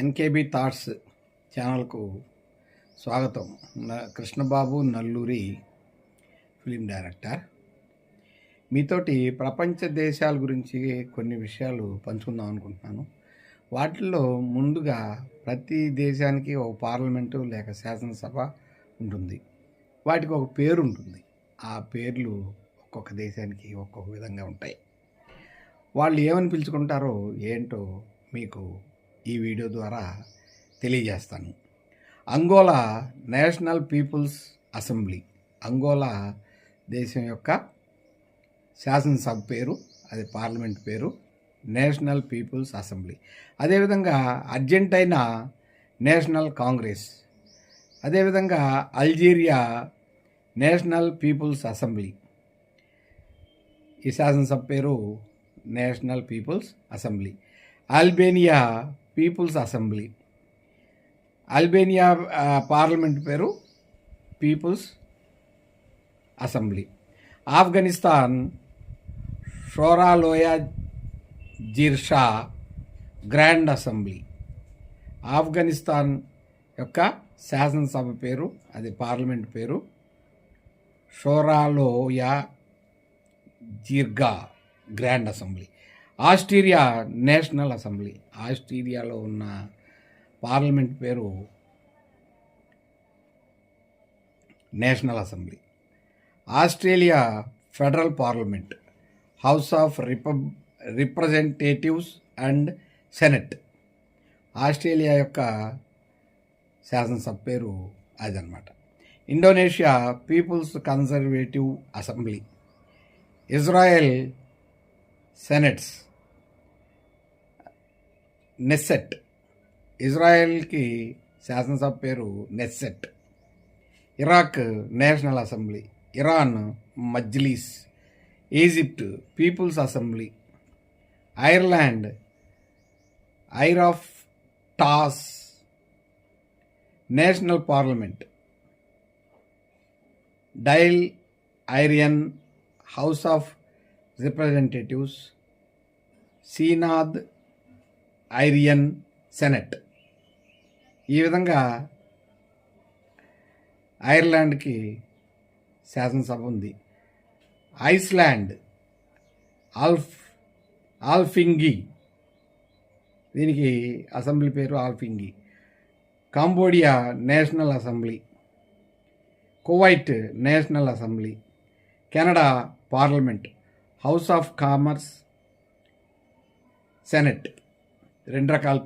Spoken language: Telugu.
ఎన్కేబి థాట్స్ ఛానల్కు స్వాగతం. Krishnababu Nalluri film director. మీతోటి ప్రపంచ దేశాల గురించి కొన్ని విషయాలు పంచుకుందాం అనుకుంటున్నాను. వాటిల్లో ముందుగా ప్రతి దేశానికి ఒక పార్లమెంటు లేక శాసనసభ ఉంటుంది. వాటికి ఒక పేరు ఉంటుంది. ఆ పేర్లు ఒక్కొక్క దేశానికి ఒక్కొక్క విధంగా ఉంటాయి. వాళ్ళు ఏమని పిలుచుకుంటారో ఏంటో మీకు ఈ వీడియో ద్వారా తెలియజేస్తాను. Angola National People's Assembly, Angola దేశం యొక్క శాసనసభ పేరు, అది పార్లమెంట్ పేరు నేషనల్ పీపుల్స్ అసెంబ్లీ. అదేవిధంగా అర్జెంటీనా నేషనల్ కాంగ్రెస్, అదేవిధంగా అల్జీరియా నేషనల్ పీపుల్స్ అసెంబ్లీ, ఈ శాసనసభ పేరు National People's Assembly. Albania People's Assembly, Albania parliament పేరు పీపుల్స్ అసెంబ్లీ. ఆఫ్ఘనిస్తాన్ షోరాలోయా జిర్షా గ్రాండ్ అసెంబ్లీ, ఆఫ్ఘనిస్తాన్ యొక్క శాసనసభ పేరు, అది పార్లమెంట్ పేరు షోరాలోయా జిర్గా Grand Assembly. Australia National Assembly, ఆస్ట్రేలియాలో ఉన్న పార్లమెంట్ పేరు National Assembly. Australia Federal parliament, House of Representatives and Senate, Australia యొక్క శాసనసభ పేరు అదనమాట. Indonesia People's Conservative Assembly, Israel Senates Knesset, ఇజ్రాయెల్కి శాసనసభ పేరు Knesset. Iraq National Assembly, Iran Majlis. Egypt People's Assembly. Ireland ఐర్ ఆఫ్ టాస్ National Parliament. Dail Eireann House of Representatives, Seanad Eireann Senate. ఈ విధంగా ఐర్లాండ్కి శాసనసభ ఉంది. ఐస్లాండ్ ఆల్ఫింగి, దీనికి అసెంబ్లీ పేరు Althingi. Cambodia National Assembly. Kuwait National Assembly. Canada Parliament, House of Commons, Senate. రెండు రకాల